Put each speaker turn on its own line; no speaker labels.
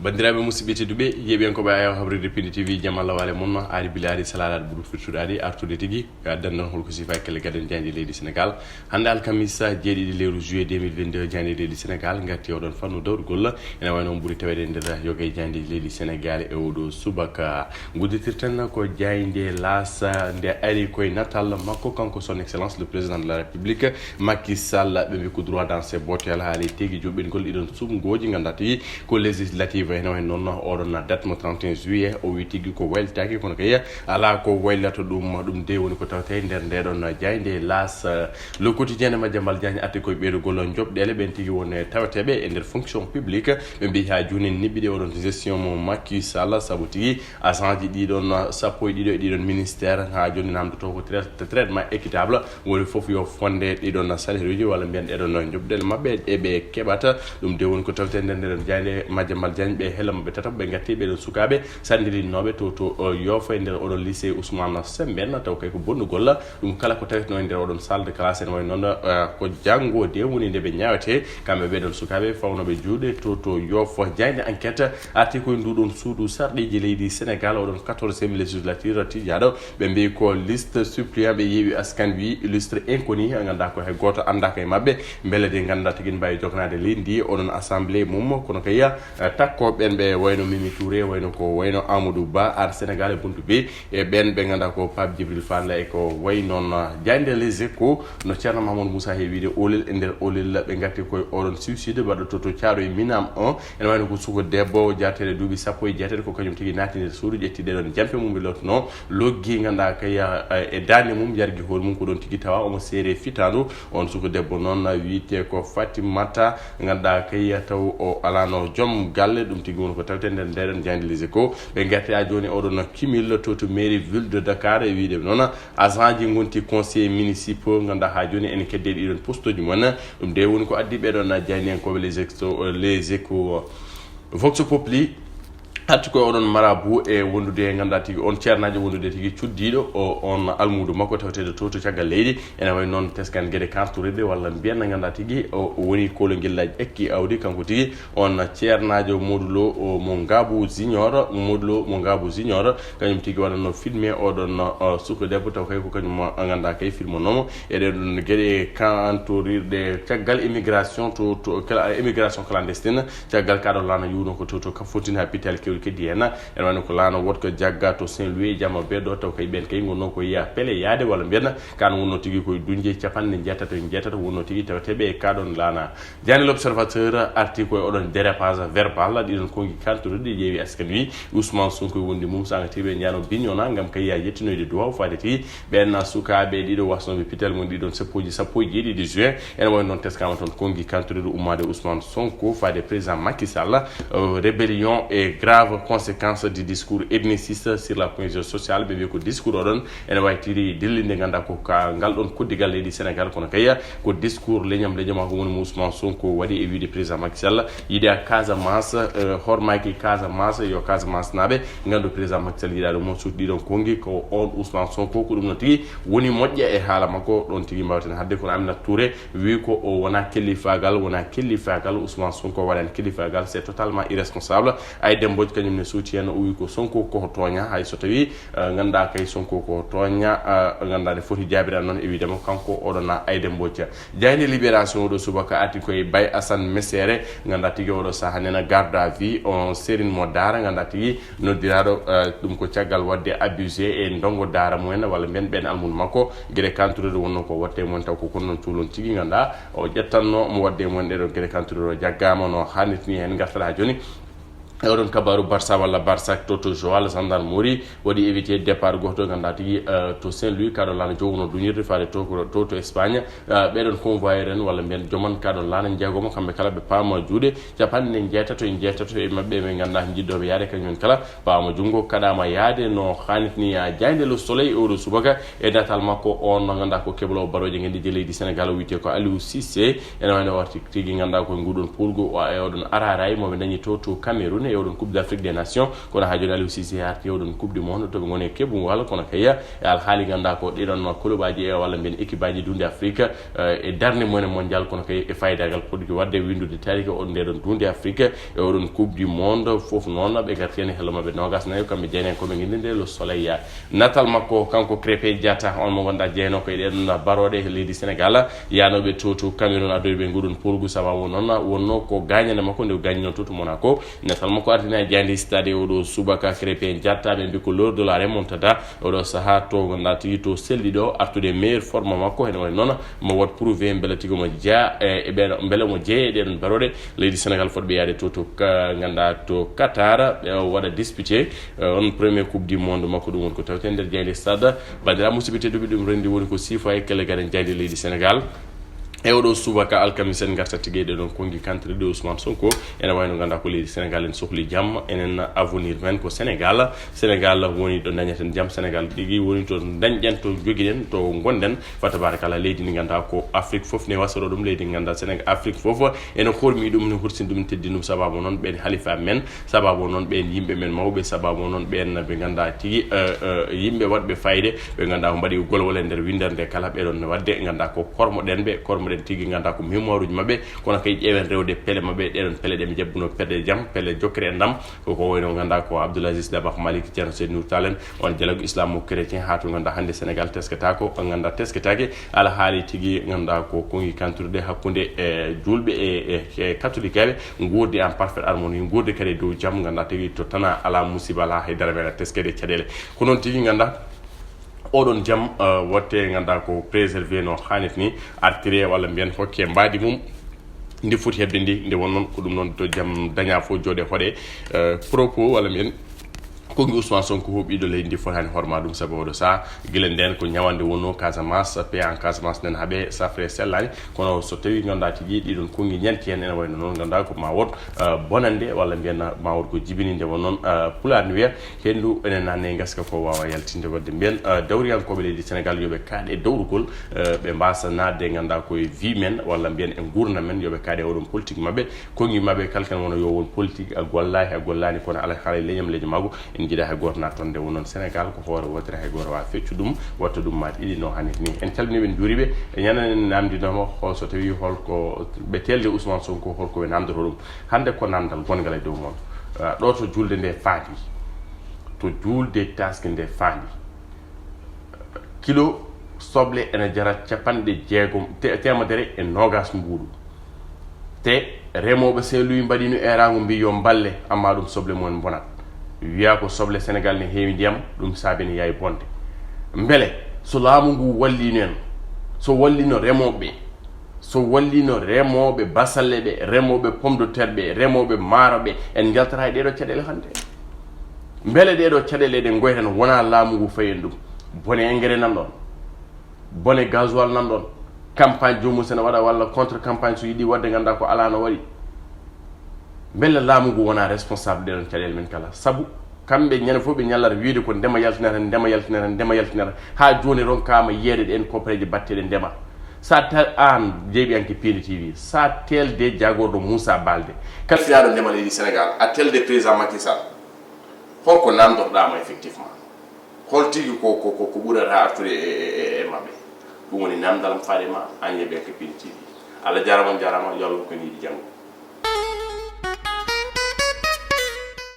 bandiraɓe musidɓe tedduɓe yeɓen ko ɓe habride Pindi TV jamalla wale mon ari bilari salalat budu firtuɗaɗi artude tigui addanno holko sifa kelle gaden jandi leydi Sénégal hande alkamisa jeeɗiɗi lewru juillet 2022 jandi leydi Sénégal gatti oɗon fannu dawrugol ene wayno ɓuuri tawede nder yogue jandi leydi Sénégal e oɗo subaka gudditirten ko jayde laasa nde ari koye natal makko kanko son excellence le président de la république Macky Sall ɓe mbi ko droit dans ses bottes haali tigui joɓɓingol ɗiɗon sumgoji gandati ko législative eno hen noon oɗon date mo 31 juillet o wi tigui ko waylitaki kono kay ala ko waylata ɗum de woni ko tawte nder ndeɗon jayde las le quotidien de Madiambal Diagne atti koye ɓeydugol joɓɗele ɓen tigui won tawateɓe e nder fonction publique ɓe mbi ha joni niɓɓiɗe oɗon gestion mo Macky Sall saabu tigui agent ji ɗiɗon sappo e ɗiɗo e ɗiɗon ministère ha joni namdoto ko traitement équitable woni foof yo fonde ɗiɗon salaire uji walla mbiyen ɗeɗon joɓɗele mabɓe eɓe keɓata ɗum de woni ko tawte nder ndeɗon jayde Madiambal Diagne ɓe helma ɓe tataɓ ɓe gatti ɓeɗon sukaɓe sandirinoɓe to yoofa e nder oɗon lycée Ousmane Sembène taw kay ko bonnugol ɗum kala ko tawetno e nder oɗon salle de classe en way noon ko janggode woni nde ɓe ñawete kamɓe ɓeɗon sukaɓe fawnoɓe juuɗe to yoofa jayde enquête arti koye nduɗon suudu sarɗiji leydi Sénégal oɗon 14e législature tijaɗo ɓe mbi ko liste suppléant ɓe yeewi askan wi illustre inconnu ganda ko hay goto andaka e mabɓe beele de ganda tigui mbawi jognade leydi oɗon assemblée mum kono kay takkoɓen ɓe wayno Mimi Touré wayno ko wayno Amadou Ba ar Sénégal e buntu be e ɓen ɓe ganda ko Pape Djibril Fall e ko way noon jayde les échos no Ceerno Mamadou Moussa heewide olel e nder olel ɓe gatti koye oɗon suicide baɗɗo to Thiaro e Minam 1 ene wayno ko suko debbo jatere duuɓi sappo e jeetati ko kañum tigui naati nder suudu ƴettide ɗon jampe mum ɓe lottono loggi ganda kay e dande mum jargui hoore mum ko ɗon tigui tawa omo seere fitandu on suko debbo noon wiite ko Fatimata ganda kay taw o alano joom galle ɗum tigui woni ko tawte nder ndeɗon jayde les échos ɓe gatti ha joni oɗon cumul to mairie ville de Dakar e wiide noon agent ji gonti conseil municipaux ganda ha joni ene kedde ɗiɗon poste uji mumen ɗum de woni ko addi ɓeɗon jaydenkoɓe les échos Vox Populi hatti koye oɗon marabout e wondude e ganduɗa tigui on ceernajo wondude tigui cuddiɗo on almudo makko tawtede to caggal leydi ene way noon teskan gueɗe kantoride walla mbiyen ganduɗa tigui o woni kolol guellaji ekki awdi kanko tigui on ceernajo modulo mo Ngabou Junior modulo mo Ngabou Junior kañum tigui waɗanno filmé oɗon suko debbo taw kay ko kañum ganduɗa kay film nomo eɗen gueɗe kantorirde caggal immigration to immigration clandestine caggal kaɗo lana yuno ko to Kafountine hôpital keddi hen en wano ko laano wotko jagga to Saint-Louis jamma beɗo taw kay ɓen kay gonno ko yiya pele yaade walla mbiyen kan wonno tigui koye dunje capanɗe jeetata wonno tigui tawateɓe e kaɗon laana jani l'observateur arti koye oɗon dérapage verbal ɗiɗon kongi kantoride ƴeewi askan wi Ousmane Sonko wondi mum sanga tiɓe jano Bignona gam kay yiya yettinoyde duwaw fade tigui ɓen sukaɓe ɗiɗo wasnoɓe pitel mon ɗiɗon sappo e jeeɗiɗi juin ene wayno noon teskama toon kongi kantoride ummade Ousmane Sonko fade président Macky Sall rébellion et grave conséquences du discours ethniciste sur la cohésion sociale ɓe wi ko discours oɗon ene waytiri dillinde ganda ko ngal ɗon koddigal leydi Sénégal kono kay ko discours leñam ko woni Ousmane Sonko waɗi e wiide président Macky Sall yiide a Casamance hormaki Casamance yo Casamance naɓe gandu président Macky Sall yiɗa ɗum noon suuɗi ɗon kongi ko on Ousmane Sonko ko ɗum no tigui woni moƴƴa e haala makko ɗon tigui mbawten hadde kono Aminata Touré wi ko o wona kellifagal Ousmane Sonko waɗani kellifagal c'est totalement irresponsable ay demboji kañum ne suuti hen o wi ko Sonko ko toña hay so tawi ganda kay Sonko ko toña ganda ne foti jabira noon e widema kanko oɗon Aïda Mbodj jayde libération oɗo subaka ati koye Baye Assane Messere ganda tigui oɗo saaha nena garde à vue on Sérine mo Dara ganda tigui noddiraɗo ɗum ko caggal wadde abusé e ndongo Dara mumen walla mbiyen ɓen almudo makko gueɗe kantorede wonno ko watte mumen taw ko kono noon cuulon tigui ganda o ƴettanno mo wadde mumen ɗeɗo gueɗe kantorede o jaggama no hannitini hen gartata joni oɗon kabaru Barça walla Barça to Joal gendarmerie waɗi évité départ goto ganda tigui to Saint-Louis kaɗo lana jogono duñirde faade to Espagne ɓeɗon convoyeur en walla mbiyen joman kaɗo lana jeegomo kamɓe kala ɓe paama juuɗe capanɗe jeetato e mabɓe ɓe ganda jiɗɗoɓe yaade kañumen kala paama junggo kaɗama yaade no hannitini jayde le soleil oɗo subaka e datal makko on ganda ko keɓlo baroje guendi leydi Sénégal o wiyete ko Aliou Cissé ene wayno warti tigui ganda koye nguɗon pulgo e oɗon araray moɓe dañi to Cameroun e oɗon coupe d'Afrique des nations kono ha joni Aliou Cissé arti oɗon coupe du monde to ɓe goni keɓu walla kono kaya e alhaali ganda ko ɗiɗon kolobaji e walla mbiyen équipe aji dunde Afrique e darde mumen mondial kono kay e faydagal poɗɗi wadde windude tariki on ndeɗon dunde Afrique e oɗon coupe du monde foof noon ɓe garti hen e hello mabɓe nogas nayo kamɓe jeynen koɓe guindinde le soleil natal makko kanko Krépin Diatta on mo gonɗa jeyno ko e ɗen baroɗe leydi Sénégal yanoɓe to Cameroun adoy ɓe nguɗon polgu sababu noon wonno ko gagnane makko nde gagni noon to Monaco natal makko ardina e jandi stade oɗo subaka Krépin Diatta ɓe mbi ko l'heure de la remontada oɗo saaha to gonɗa tigi to selli ɗo artude meilleur forme makko hene wayi noon mo wat prouvé beele tigi mo jeeya e ɓen beele mo jeeye e ɗeɗon baroɗe leydi Sénégal fotɓe yaade to ganduɗa to Qatar ɓe waɗa disputé on premier coupe du monde makko ɗum woni ko tawte nder jeyde stade bandira musidɓe tedduɓe ɗum rendi woni ko siifa e kelle gaɗen jeyde leydi Sénégal e oɗo subaka alkamis en garta tiguey ɗon kongi kantre de Ousmane Sonko ene wayno ganda ko leydi Sénégal en sohli jaam enen avenir men ko Sénégal woni ɗo dañaten jaam Sénégal ɗigui woni to dañƴen to joguiɗen to gonɗen fa tabarakallah leydi ndi ganda ko Afrique foof ne wasoro ɗum leydi ganda Sénégal Afrique foof ene hormi ɗum ne hursini ɗum teddi ɗum sababu noon ɓen halifa men sababu noon ɓen yimɓe men mawɓe sababu noon ɓen ɓe ganda tigui yimɓe waɗɓe fayde ɓe ganda ko mbaɗi golwol e nder windere nde kala ɓeɗon wadde ganda ko kormoɗen ɓe kormoɗen tigi ganda ko mémoire uji mabɓe kono kay ƴeewen rewde pele mabɓe ɗeɗon pele ɗe mi jabbuno pelle jaam pelle jokkere e ndam koko wayno ganda ko Abdoulaziz Dabakh Malik ceerno Seydou Nour Tall en on dialogue islamo chrétien ha to ganda hande Sénégal tesketako ganda tesketake ala haali tigui ganda ko kongi kantude hakkude e julɓe e catholique aɓe gurdi en parfaite harmonie gurdi kadi dow jaam ganda tigui to tana ala musiba ala haydara meɗa teskede caɗele ko noon tigui ganda oɗon jaam watte ganda ko préservé no hannit ni artiré walla mbiyen hokke mbadi mum ndi foti hebde ndi nde won noon ko ɗum noon to jaam daña fof jooɗe hoɗe propos walla mbiyen kongi Ousmane Sonko huɓiɗo leydi ndi fotani horma ɗum saabu oɗo saha guila nden ko ñawande wonno Casamance pe en Casamance nden haaɓe safre sellani kono so tawi ganduɗa tigui ɗiɗon kongi ñanti hen ene wayno noon ganduɗa ko ma wot bonande walla mbiyen ma wot ko jibininde won noon pulaar ne wiya hendu enen nanne gaska ko wawa yaltinde wadde mbiyen dawriyankoɓe leydi Sénégal yoɓe kaaɗe e dawrugol ɓe mbasa nadde e ganduɗa koye vie men walla mbiyen e gurdam men yoɓe kaaɗe oɗon politique mabɓe kongi mabɓe kalkan wono yo won politique a gollani kono ala haala leñam leño mago en jiiɗa hay goto nattonde wonon Sénégal ko hoore wotere hay goto wawa feccu ɗum watta ɗum ma ɗiɗi no hannit ni en calminiɓe en juuriɓe e ñanen namdinoma so tawi holko ɓe telde Ousmane Sonko holko ɓe namdoto ɗum hande ko namdal gongal e dow moon ɗo to julde nde faadi to julde taske nde faadi kilo soble ene jara capanɗe jeegom temedere e nogas mbuuɗu te remoɓe Saint-Louis mbaɗino erago mbi yo balle amma ɗum soble mumen bonat wiya ko soble Sénégal ne heewi ndiyam ɗum saabini yayi bonde beele so laamu ngu wallino en so wallino remoɓe so wallino remoɓe basalle ɓe remoɓe pomme de terre ɓe remoɓe maaro ɓe en jaltata e ɗeɗo caɗele hannde beele ɗeɗo caɗele ɗe goyten wona laamu ngu fayen ɗum bone engrais nan ɗon bone gasoil nan ɗon campagne jomum sene waɗa walla contre campagne so yiiɗi wadde ganda ko ala no waɗi bella laamu ngu wona responsable ɗeɗon caɗele men kala saabu kamɓe ñande fof ɓe ñallata wiide ko ndema yaltinata ndema yaltinata ndema yaltinata ha joni ronkama yeede ɗen copareji batteɗe ndema sa an jeyɓiyanke Pili TV sa telde jagorɗo Moussa Baldé kala fiyaɗo ndema leydi Sénégal a telde président Macky Sall holko namdotoɗama effectivement hol tigui ko ɓurata artude e mabɓe ɗum woni namdalam faade ma an yeɓiyanke Pili TV Allah jarama yo Allah ko niiɗi janggo